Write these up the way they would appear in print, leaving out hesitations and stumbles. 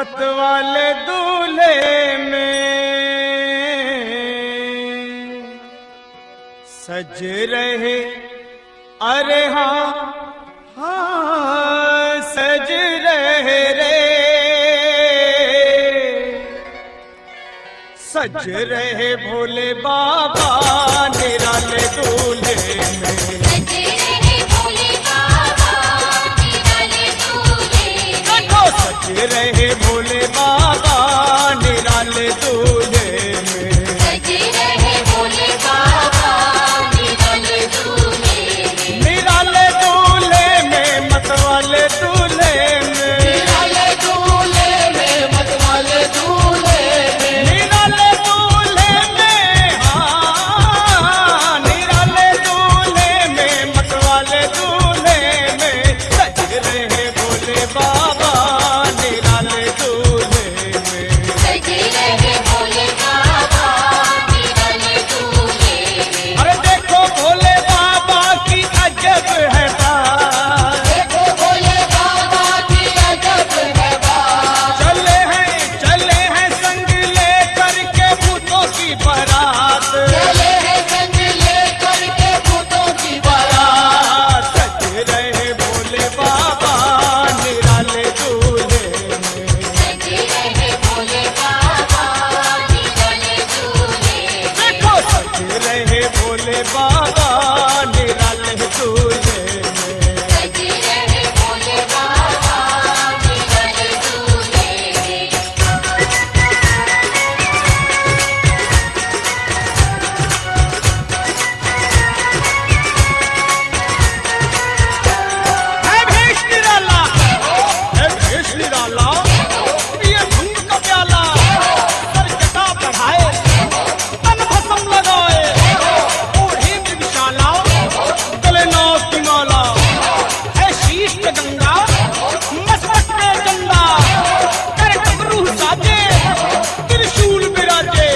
मतवाले दूल्हे में सज रहे, अरे हाँ हाँ सज रहे रे, सज रहे भोले बाबा निराले दूल्हे में। सज रहे भोले बाबा निराले दूल्हे में, सज रहे भोले बाबा निराले दूल्हे में, निराले दूल्हे में मतवाले दूल्हे में, निराले दूल्हे में मतवाले दूल्हे में, निराले दूल्हे में, हाँ निराले दूल्हे में मतवाले दूल्हे में, सज रहे भोले बाबा निराले दूल्हे में, सज रहे भोले बाबा निराले दूल्हे में। अरे देखो भोले बाबा की अजब है बात, देखो भोले बाबा की अजब है बात, चले हैं संग लेकर के भूतों की बारात, चले हैं संग लेकर के भूतों की बारात, सज रहे भोले बाबा निराले दूल्हे में, सज रहे भोले बाबा निराले दूल्हे में। देखो सज रहे भोले बाबा निराले दूल्हे में। सज रहे भोले बाबा निराले दूल्हे में। है भेष निराला, है भेष निराला, ये भंग का प्याला, सर जटा बढ़ाए, तन भस्म लगाए, ओढ़े मृगशाला, गले नाग की माला, है शीश पे गंगा, मस्तक पे गंगा, कर डमरू साजे, त्रिशूल बिराजे,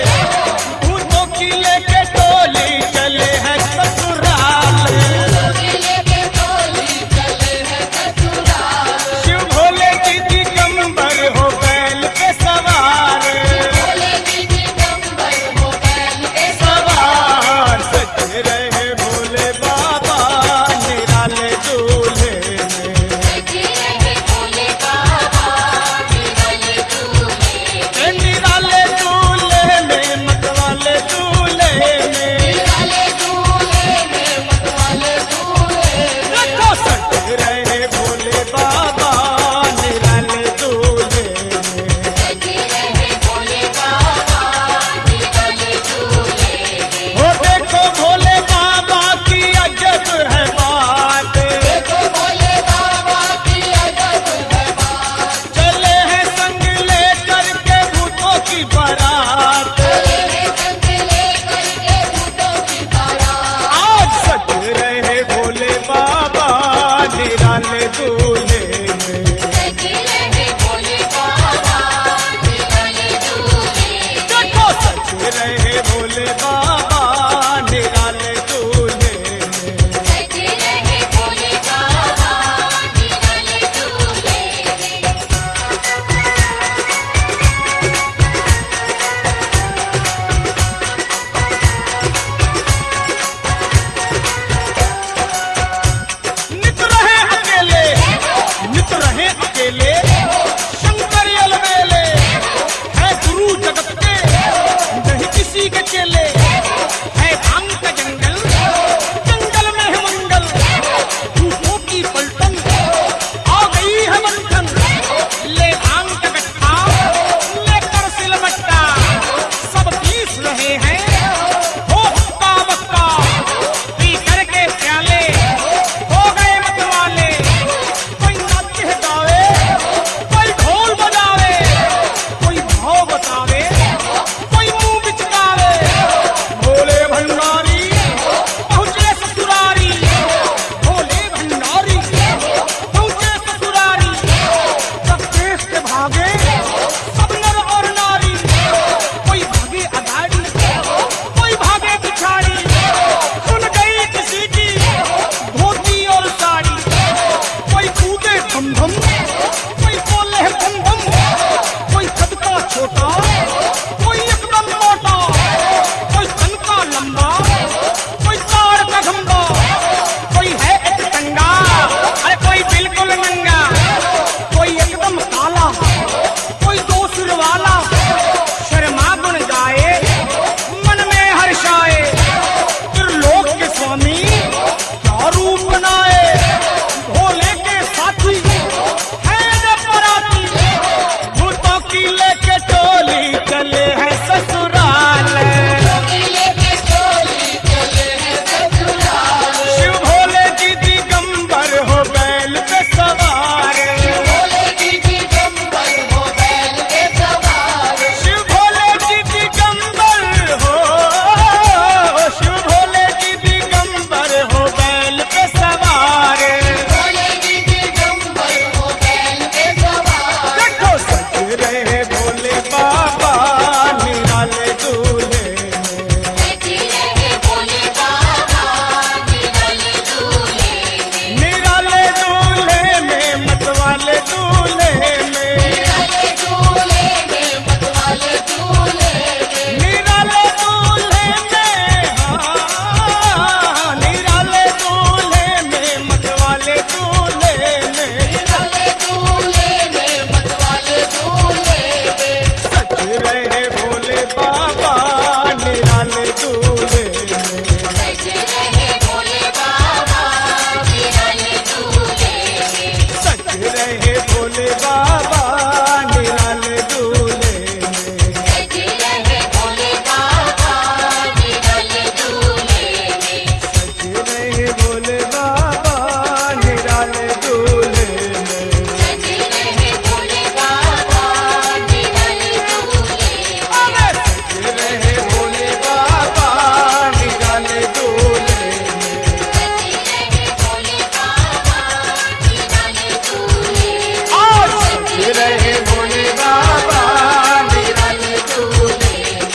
भूतों की लेके टोली चले हैं ससुराल। किले के टोली चले हैं ससुराल, शिव भोले की दिगंबर हो बैल पे सवार, भोले की दिगंबर हो बैल पे सवार सज रहे भोले बाबा निराले दूल्हे में, सज रहे भोले बाबा निराले दूल्हे में। निराले दूल्हे में मतवाले दूल्हे में, निराले दूल्हे में मतवाले दूल्हे में। देखो सज रहे भोले बाबा निराले दूल्हे में, सज रहे भोले बाबा निराले दूल्हे में। हो देखो भोले बाबा की अजब है बात, देखो भोले बाबा की अजब है बात, चले हैं संग लेकर के भूतों की बारात, चले हैं संग लेकर के भूतों की बारात। आज सज रहे भोले बाबा निराले दूल्हे में, सज रहे भोले बाबा निराले दूल्हे में। देखो सज रहे भोले बाबा निराले दूल्हे में, सज रहे भोले बाबा निराले दूल्हे में। नित रहे अकेले, नित रहे भोले बाबा निराले दूल्हे में। सज रहे भोले बाबा निराले दूल्हे में। सज रहे भोले बाबा निराले दूल्हे में। सज रहे भोले बाबा निराले दूल्हे में। अरे सज रहे भोले बाबा निराले दूल्हे में। सज रहे भोले बाबा निराले दूल्हे में। और सज रहे भोले बाबा निराले दूल्हे में।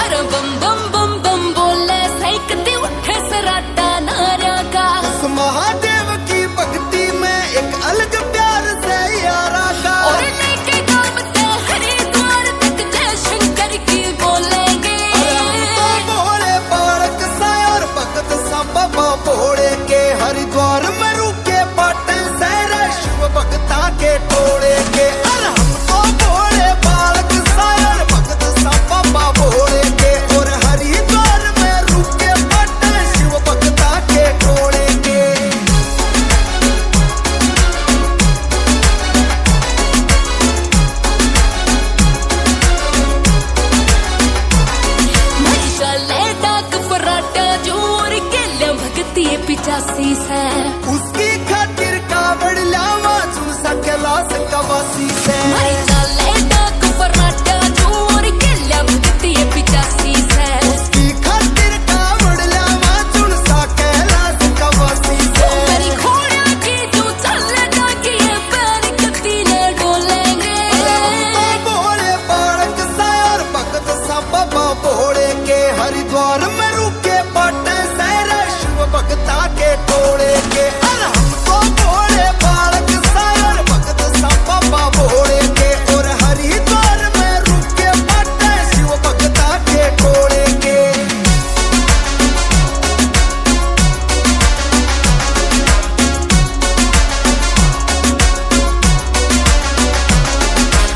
अरे बम बम बम बम बोले सैकते उठे सराटा नारा का। उस महादेव की भक्ति में एक अलग प्यार से यारा का। और लेके गावते हरिद्वार तक जय शंकर की बोलेंगे। अरे हम तो भोले बालक सा और भगत सा बाबा भोले के हरिद्वार में रुके पाटन से रे शिव भक्ता के टोले के। अरे हम तो भोले बालक सा और भगत सा बाबा भोले के और हरिद्वार में रुके पाटन शिव भक्ता के टोले के। मशाले डाक फराटा जोर के ले भक्ति 85 है। उसकी खातिर कावड़ लावा सुन सकला सकवासी से। मशाले डाक फराटा जोर के ले भक्ति 85 है। उसकी खातिर कावड़ लावा सुन सकला सकवासी से। मेरी घोड़ा की जो चल डाकी है पैर कती न डोलेंगे। अरे हम तो भोले बालक सा और भगत सा बाबा भोले के हरिद्वार में रुके पाटे से रे शिव भक्ता के टोले के। अरे हम तो भोले बालक सा और भगत सा बाबा भोले के और हरिद्वार में रुके पाटे शिव भक्ता के टोले के।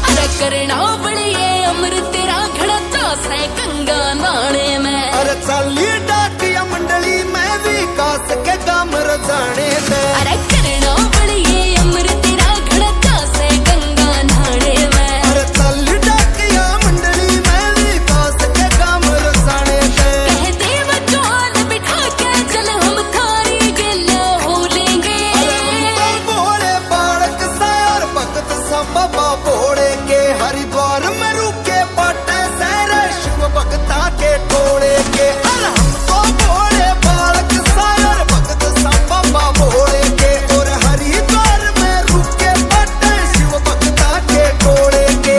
अरे करना बड़िए अमृत तेरा घड़ा चास है गंगा नाने में। अरे चाली डाकिया मंडली में विकास के काम रजाने में। अरे करना बड़िए अमृत तेरा घड़ा चास है गंगा नाने में। अरे चाली डाकिया मंडली में विकास के काम रजाने में। कह देव चौल बिठा के चल हम थारी गिला हो लेंगे। अरे हम तो भोले बालक सा और भगत सा बाबा भोले के हरिद्वार में रुके पाटे से रे शिव भक्ता के टोले के। अरे हम तो भोले बालक सा और भगत सा बाबा भोले के और हरिद्वार में रुके पाटे शिव भक्ता के टोले के।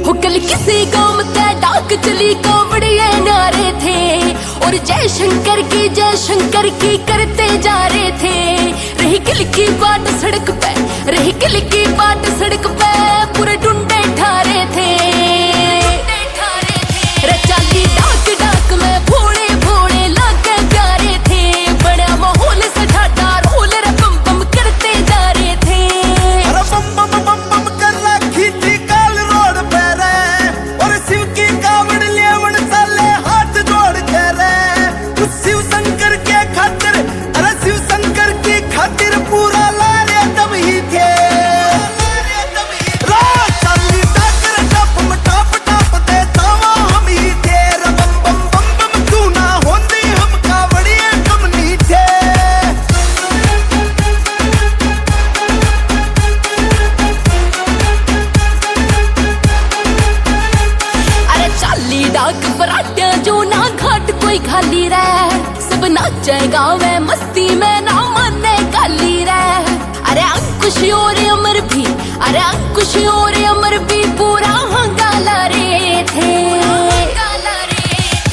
हो कल किसी गांव में डाक चली कावड़िए नारे थे। और जय शंकर की करते जा रहे थे। रही किल की बाट सड़क पे, रही किल की बाट सड़क पे पूरे डुंडे ठारे थे। रचाली डाक डाक में भोले भोले लागे प्यारे थे। बड़ा माहौल सठाटा रोल रे बम बम करते जा रहे थे। अरे बम बम बम बम कर रखी थी काल रोड पे रे और शिव की कावड़ लेवण साले हाथ जोड़ के रे। उस शिव शंकर के खातिर अरे शिव शंकर की खातिर पूरा लारे दम ही थे। नाचेगा वे मस्ती में ना मने काली रे। अरे अंकुश और अमर भी, अरे अंकुश और अमर भी पूरा हंगाला रे थे।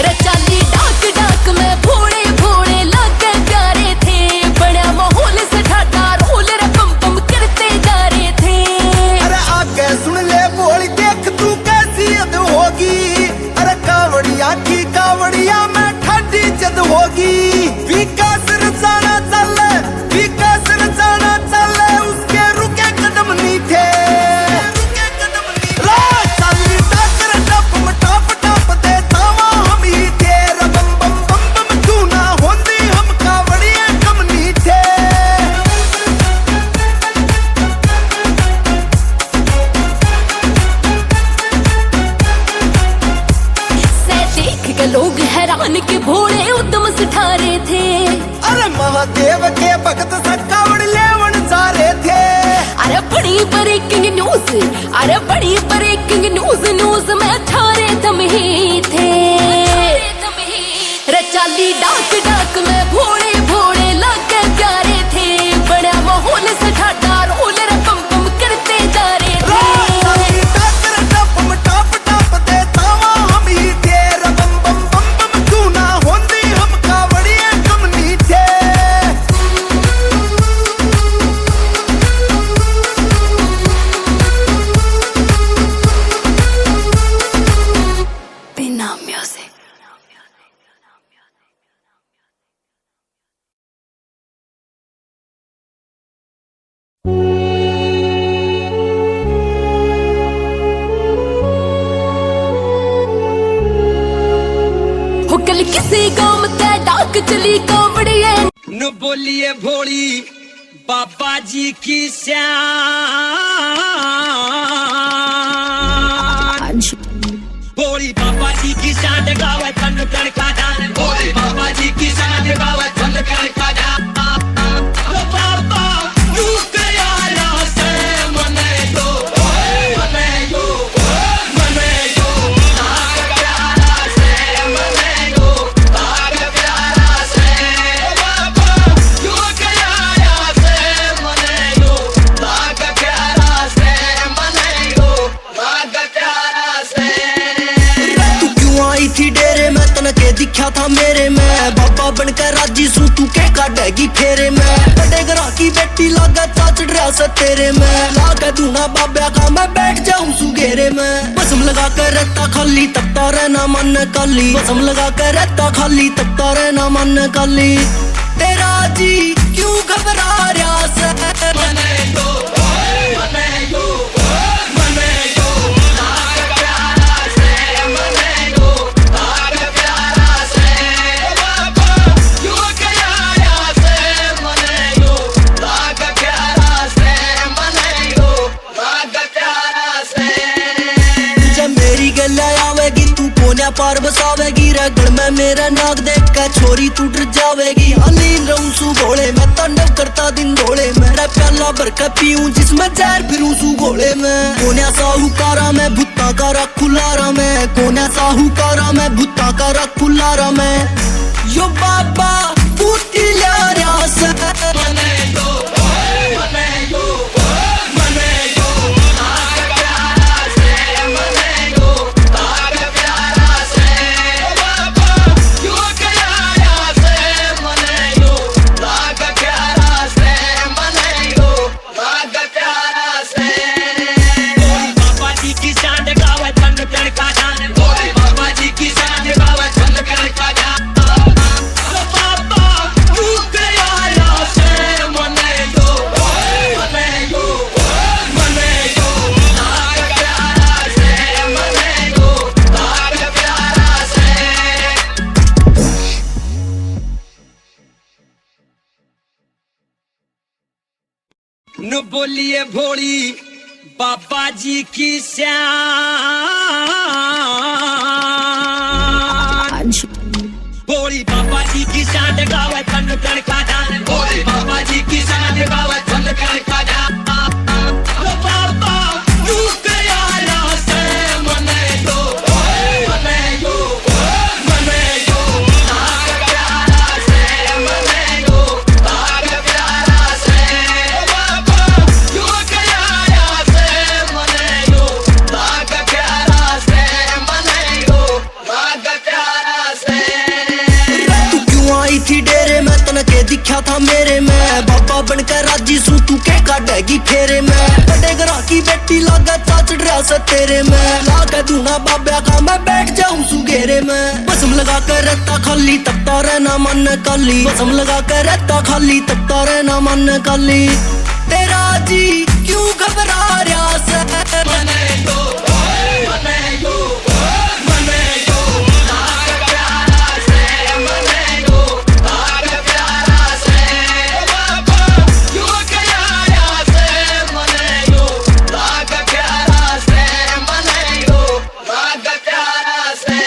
रचाली डाक डाक में भोले भोले लागे प्यारे थे। महादेव के भक्त सकावड़ लेवन जा रहे थे। अरे बड़ी ब्रेकिंग न्यूज, अरे बड़ी ब्रेकिंग न्यूज, न्यूज में थारे दम ही थे। रे चाली डाक डाक में भोले भोले लाके प्यारे थे। बड़ा माहौल से ठाठा रोल रे पम पम करते जा रहे थे। कल किसी गांव में डाक चली कावड़िए न बोलिए भोली बाबा जी की श्यान। भोली बाबा जी की शान गावे तन कर का जान। भोली बाबा जी की शान गावे तन कर का जान। ओ बाबा तू कयारा से मने दो, मने दो, मने दो। नाग प्यारा से मने दो, नाग प्यारा से। ओ बाबा तू कयारा से मने दो, नाग प्यारा से मने दो, नाग प्यारा से। तू क्यों आई थी डेरे में, तन के दिखा था मेरे में। बाबा बनकर राजी सू तू के काटेगी फेरे में। बड़े ग्राह की बेटी लागा चाच डरा से तेरे में। लागा दूना बाबा का मैं बैठ जाऊं सुगेरे में। बसम लगा कर रहता खाली तपता रहना मन काली। बसम लगा कर रहता खाली तपता रहना मन काली। तेरा जी क्यों घबरा रहा से मने दो, मने दो, मने दो। नाग प्यारा से मने दो, नाग प्यारा से। ओ बाबा तू कयारा से मने दो, नाग प्यारा से मने दो, नाग प्यारा से। जब मेरी गल आवेगी तू कोन्या पार बसावेगी। रगड़ में मेरा नाग देख कर छोरी तू डर जावेगी। अलीन रहूं सू घोड़े में, तांडव करता दिन धोले में। मेरा प्याला भर कर पीऊं जिसमें जहर फिरूं सू घोड़े में। कोन्या साहूकारा में भुत्ता का रख खुलारा में। कोन्या साहूकारा में भुत्ता का रख खुलारा में। यो बाबा बूटी ला रहा से मने दो, मने दो, मने दो। नाग प्यारा से मने दो, नाग प्यारा से। ओ बाबा तू कयारा से मने दो, नाग प्यारा से मने दो, नाग प्यारा से। भोली बाबा जी की शान गावे तन कर का जान। भोली बाबा जी की शान गावे तन कर का जान। ओ बाबा तू कयारा से मने दो, मने दो, मने दो। नाग प्यारा से मने दो, नाग प्यारा से। न बोलिए भोली बाबा जी की श्यान। भोली बाबा जी की शान गावे तन कर का जान। भोली बाबा जी की शान गावे तन कर का जान। ओ बाबा तू कयारा से मने दो, मने दो, मने दो। नाग प्यारा से मने दो, नाग प्यारा से। ओ बाबा तू कयारा से मने दो, नाग प्यारा से मने दो, नाग प्यारा से। तू क्यों आई थी डेरे में, तन के दिखा था मेरे में। बाबा बनकर राजी सू तू के काटेगी फेरे में। बड़े ग्राह की बेटी लागा चाच डरा से तेरे में। लागा दूना बाबा का मैं बैठ जाऊं सुगेरे में। बसम लगा कर रहता खाली तपता रहना मन काली। बसम लगा कर रहता खाली तपता रहना मन काली। तेरा जी क्यों घबरा रहा से मने दो, मने दो, मने दो। नाग प्यारा से मने दो, नाग प्यारा से। ओ बाबा तू कयारा से मने दो, नाग प्यारा से मने दो, नाग प्यारा से।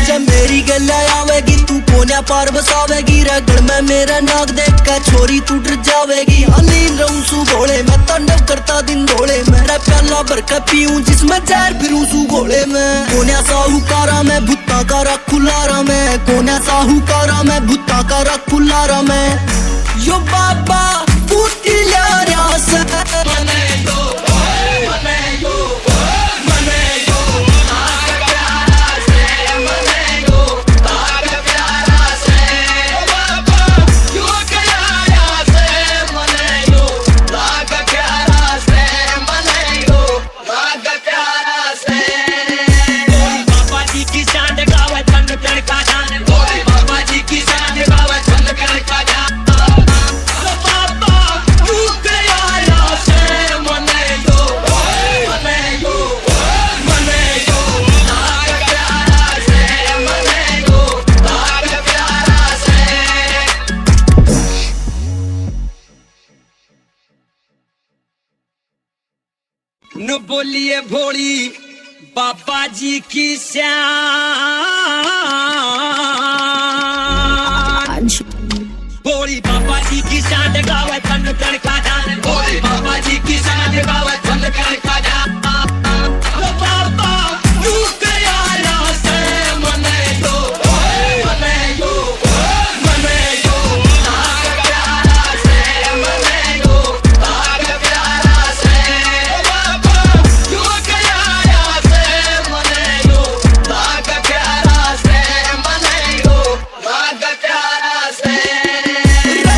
जब मेरी गल आवेगी तू कोन्या पार बसावेगी। रगड़ में मेरा नाक देख के छोरी तू डर जावेगी। अलीन रहूं सू घोड़े मैं तांडव करता दिन धोले। मेरा प्याला भर के पीऊं जिसमें जहर फिरूं सू घोड़े में। कोन्या साहूकारा मैं भुत्ता का रख खुलारा मैं। कोन्या साहूकारा मैं भुत्ता का रख खुलारा मैं। यो बाबा बूटी ल्यारा से न बोलिए भोली बाबा जी की श्यान। भोली बाबा जी की शान गावे तन तन का जान। भोली बाबा जी की शान गावे तन तन का जान। बाबा तू कयारा से मने दो मने दो मने दो नाग प्यारा से मने दो नाग प्यारा से। बाबा तू कयारा से मने दो नाग प्यारा से मने दो नाग प्यारा से।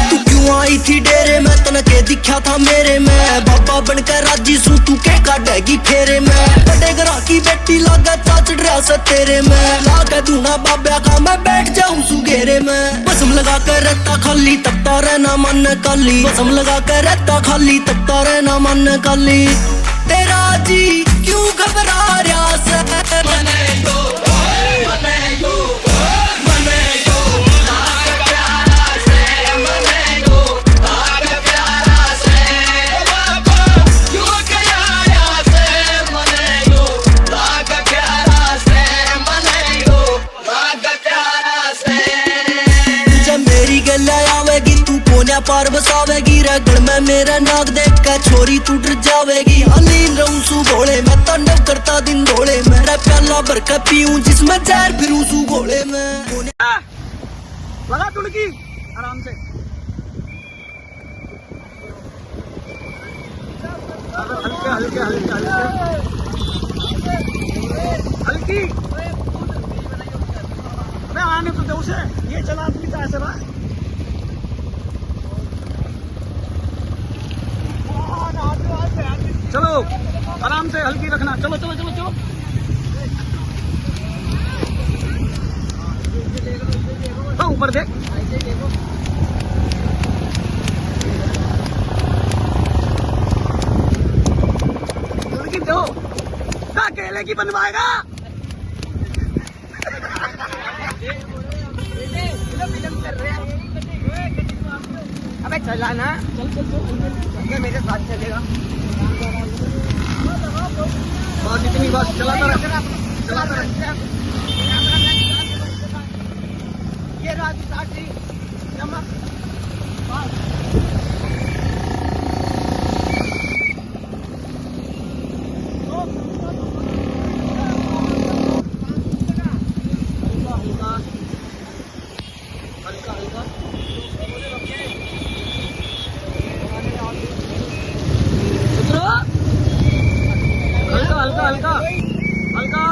तू क्यों आई थी डेरे में तन के दिखा था मेरे में। बाबा बनकर राजी सू तू के काटेगी फेरे में। बड़े घरा की बेटी लागा चाच डरा से तेरे में। लागा दूना बाबा का मैं बैठ जाऊं सू घेरे में। बसम लगा कर रहता खाली तपता रहना मन काली। बसम लगा कर रहता खाली तपता रहना मन काली। तेरा जी क्यों घबरा रहा से मने दो मने दो मने दो नाग प्यारा से मने दो नाग प्यारा से। बाबा तू कयारा से मने दो नाग प्यारा से मने दो नाग प्यारा से। जब मेरी गल आवेगी तू कोन्या पार बसावेगी। रगड़ में मेरा नाक देख के छोरी तू डर जावेगी। अलीन रहूं सू घोड़े मैं तांडव करता दिन धोले। मेरा प्याला भर के पीऊं जिसमें जहर फिरूं सू घोड़े में। लगा टुड़की आराम से। हल्के हल्के हल्के हल्के हल्की। मैं आने को दो उसे ये चला अपनी तरह से रहा। चलो आराम से हल्की रखना। चलो चलो चलो चलो। तो ऊपर देख। लड़की दो अकेले की बनवाएगा। अबे चला ना। चल चल चल ये मेरे साथ चलेगा। बस इतनी बस चलाता रह चलाता रह। ये रात साथी चमक हल्का हल्का हल्का हल्का हल्का।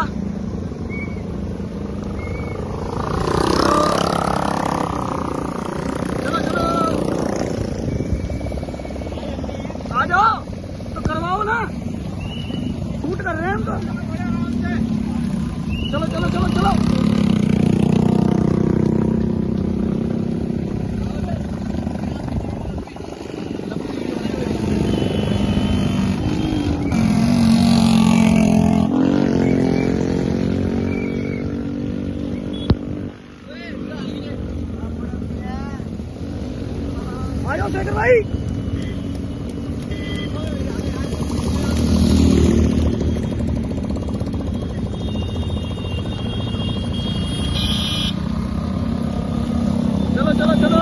चलो चलो आ जाओ तो करवाओ ना। शूट कर रहे हैं हम तो। चलो चलो चलो चलो। आयो शेखर भाई। चलो चलो चलो।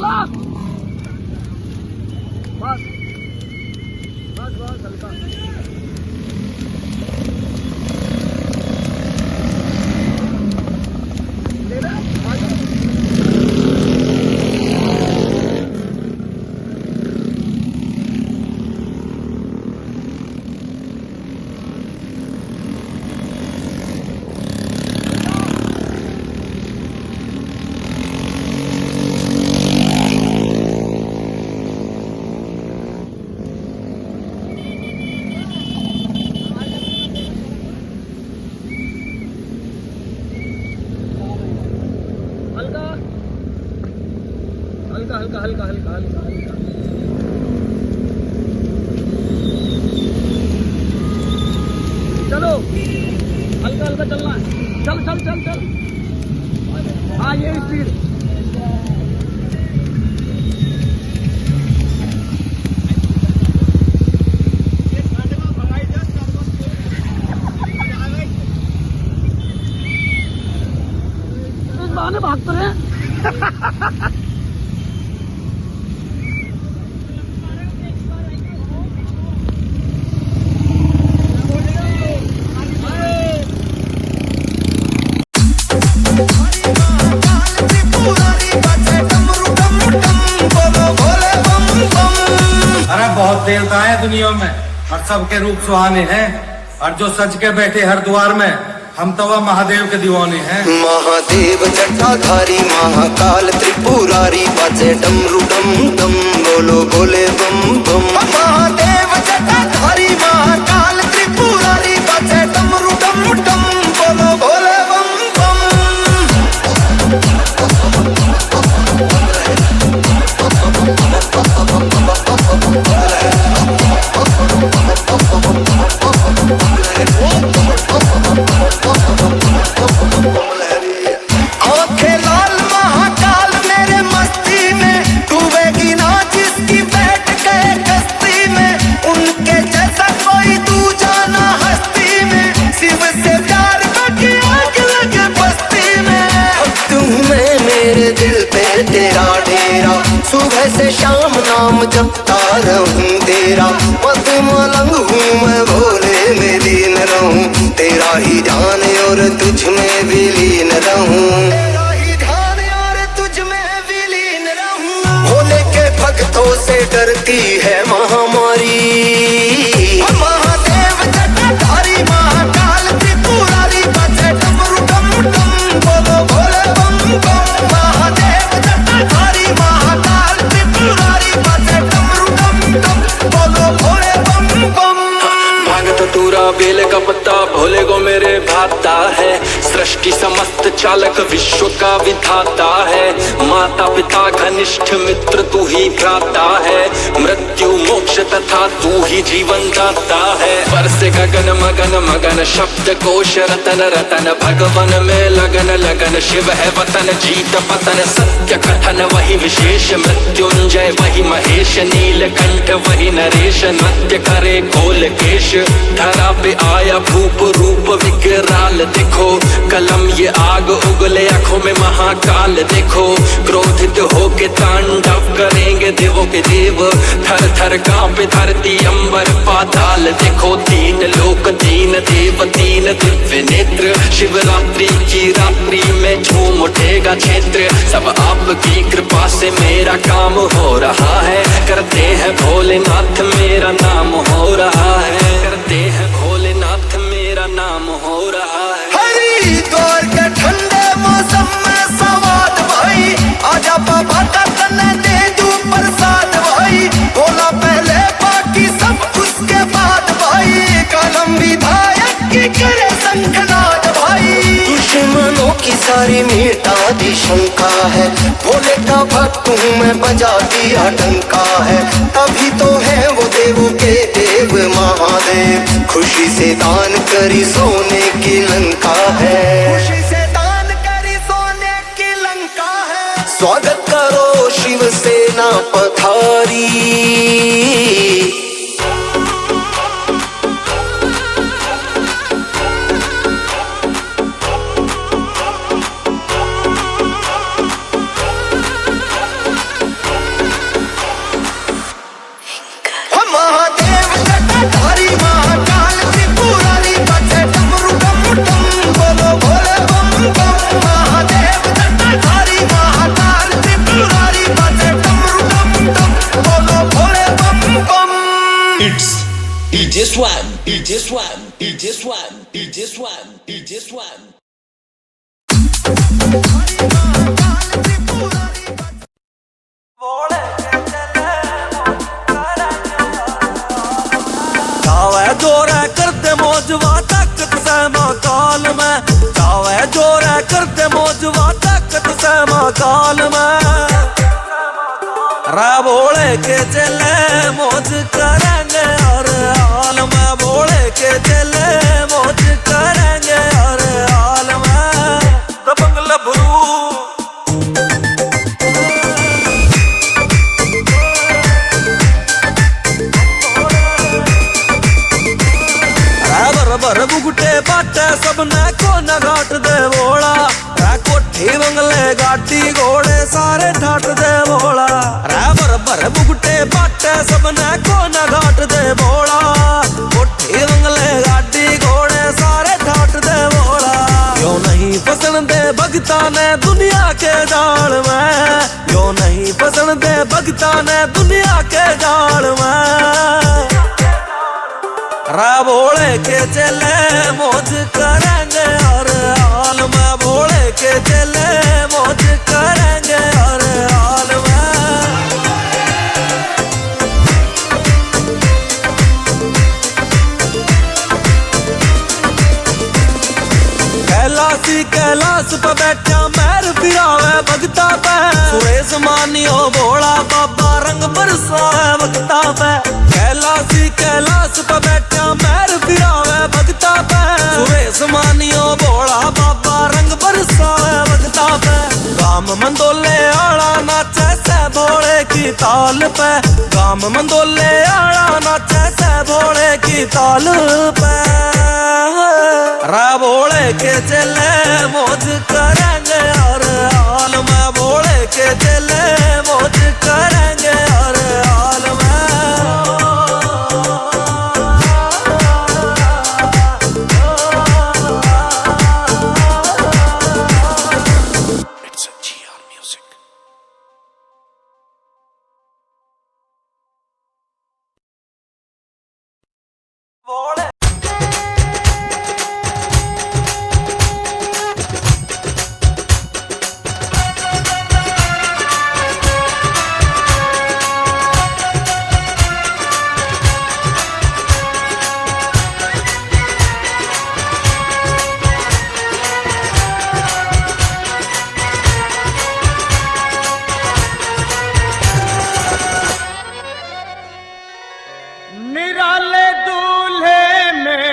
चला। बस बस बस हल्का। ले ले, आगे। हल्का हल्का हल्का हल्का हल्का हल्का हल्का। चलो हल्का हल्का चलना है। चल चल चल चल। हाँ ये स्पीड। इस बहाने भागते हैं। अरे बहुत देवता है दुनिया में और सबके रूप सुहाने हैं, और जो सज के बैठे हर द्वार में हम तो वह महादेव के दीवाने हैं। महादेव जटाधारी महाकाल त्रिपुरारी बजे डमरू डम डम बोलो बोले बम बम। महादेव जटाधारी महाकाल त्रिपुरारी बजे डमरू डम डम बोलो बोले बम बम। आंखें लाल महाकाल मेरे मस्ती में डूबेगी ना जिसकी बैठ गए कश्ती में। उनके जैसा कोई तू जाना हस्ती में, शिव से प्यार करके आग लगे बस्ती में। तुम में मेरे दिल पे तेरा डेरा, सुबह से शाम नाम जपता रहूं तेरा। मत मलंग हूँ मैं भोले में लीन रहूं, तेरा ही ध्यान और तुझ में विलीन रहूं। तेरा ही ध्यान और तुझ में विलीन रहूं। भोले के भक्तों से डरती है महामारी। महादेव जटाधारी महाकाल त्रिपुरारी बजे डमरू डम डम बोलो भोले बम बम। महादेव जटाधारी महाकाल त्रिपुरारी बजे डमरू डम डम बोलो भोले बम बम। भागत टूरा बेल का पत्ता भोले को मेरे भाता है। सृष्टि समस्त चालक विश्व का विधाता है। माता पिता घनिष्ठ मित्र तू ही भ्राता है। मृत्यु मोक्ष तथा तू ही जीवन दाता है। वर्ष गगन मगन मगन शब्द कोश रतन रतन। भगवन में लगन लगन शिव है वतन जीत पतन। सत्य कथन वही विशेष मृत्युंजय वही महेश। नीलकंठ वही नरेश नृत्य करे खोल केश। धरा पे आया भूप रूप विकराल देखो। कलम ये आग उगले आंखों में महाकाल देखो। क्रोधित होके तांडव करेंगे देवों के देव। थर थर कांपे धरती अंबर पाताल देखो। तीन लोक तीन देव तीन दिव्य नेत्र। शिवरात्रि की रात्रि में झूम उठेगा क्षेत्र। सब आपकी कृपा से मेरा काम हो रहा है। करते हैं भोलेनाथ मेरा नाम हो रहा है। करते हैं भोलेनाथ मेरा नाम हो रहा है। हरिद्वार के ठंडे मौसम में सवाद भाई, आजा बाबा का तने दे दूं प्रसाद भाई। बोला पहले बाकी सब उसके बाद भाई। कलम विधायक की करे शंखनाद भाई। दुश्मनों की सारी मिटा दी शंका है। भोले का भक्त हूँ मैं बजा दिया डंका है। तभी तो है वो देवों के देव महादेव। खुशी से दान करी सोने की लंका है। खुशी से दान करी सोने की लंका है। स्वागत करो शिव सेना पधारी। चावे जोर है करते मौजवा ताकत से महाकाल में, चावे जोर है करते मौजवा ताकत से महाकाल में। रा भोले के चले मौज करेंगे हर हाल में, भोले के चले मौज करेंगे हर हाल में। दबंग लभरू भर बुगटे बाटे सबने को न घाट दे बोला, कोठी बंगले गाड़ी घोड़े सारे ठाट दे बोला। भर बुगटे बाटे सबने को न घाट दे बोला, कोठी बंगले गाड़ी घोड़े सारे ठाट दे बोला। क्यों नहीं पसंद दे भगता ने दुनिया के जाल में, क्यों नहीं पसंद दे भगता ने दुनिया के जाल में। रा भोले के चले मौज करेंगे हर हाल में, भोले के चले मौज करेंगे हर हाल में। कैलासी कैलाश पे बैठा मैर फिरावे भगता पे, सुरेश मानियो भोला बाबा रंग बरसाए भगता पे। कैलासी कैलाश पे बैठा मैर फिरावे भगता पे, सुरेश मानियो भोला बाबा रंग बरसाए भगता पे। गाम मंदोले आला नाचे से भोले की ताल पे, गाम मंदोले आला नाचे से भोले की ताल पे। रा भोले के चले मौज करेंगे हर हाल में, भोले के चले मौज करेंगे हर हाल में। निराले दूल्हे में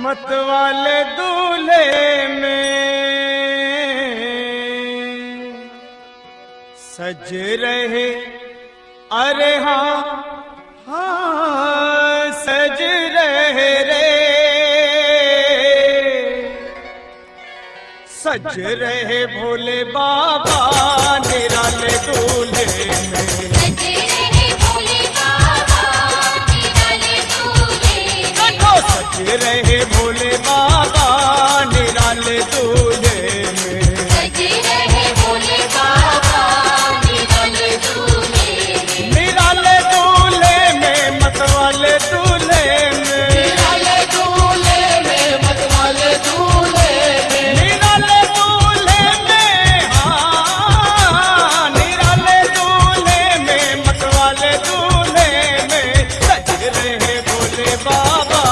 मतवाले दूल्हे में सज रहे, अरे हाँ हाँ सज रहे रे, सज रहे भोले बाबा निराले दूल्हे में। सज रहे भोले बाबा निराले दूल्हे में, सज रहे भोले बाबा निराले दूल्हे में। निराले दूल्हे में मतवाले दूल्हे में, निराले दूल्हे में मतवाले दूल्हे में। निराले दूल्हे में हाँ, निराले दूल्हे में मतवाले दूल्हे में। सज रहे भोले बाबा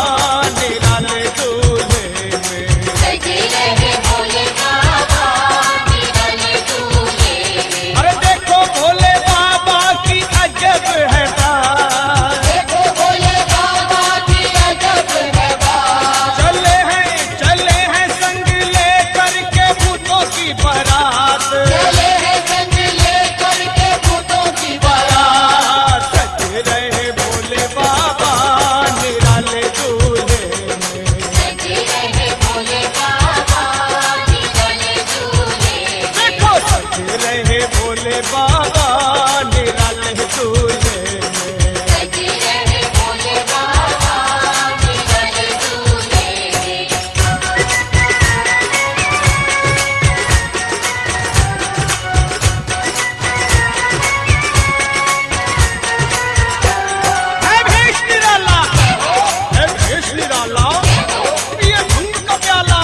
ये धुन का प्याला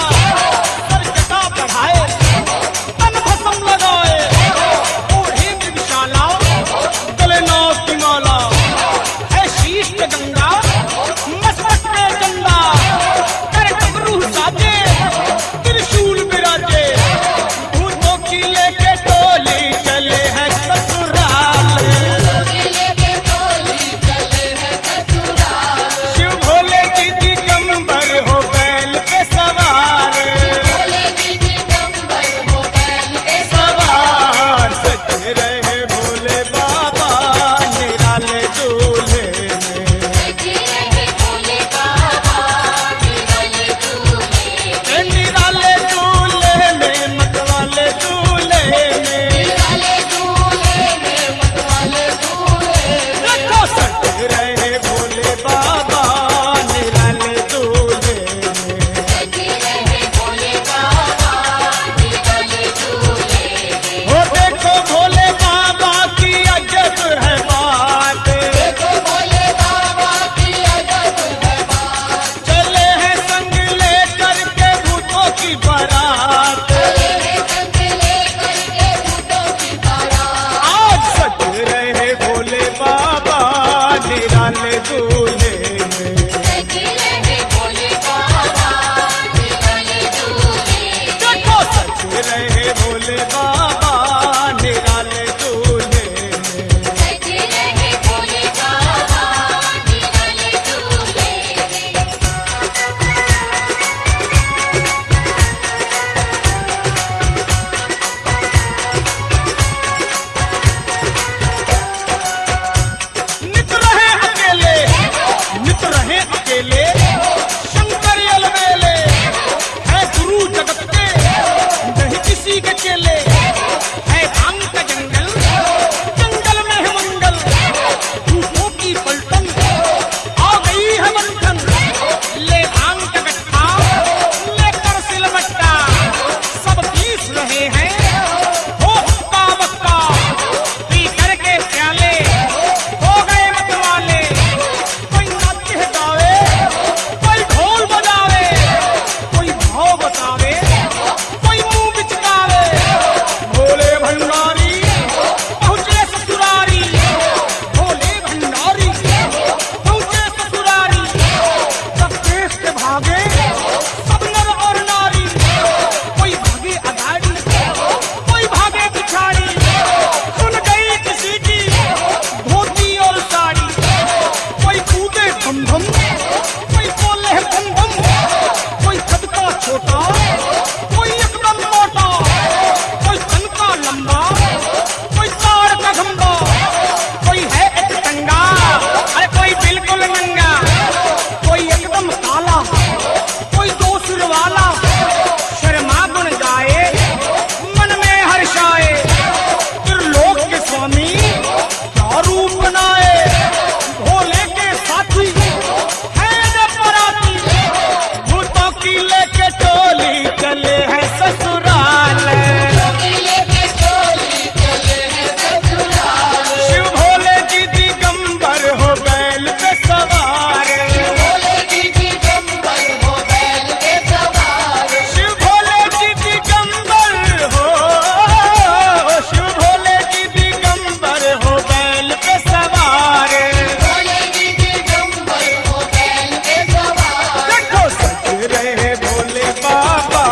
भोले बाबा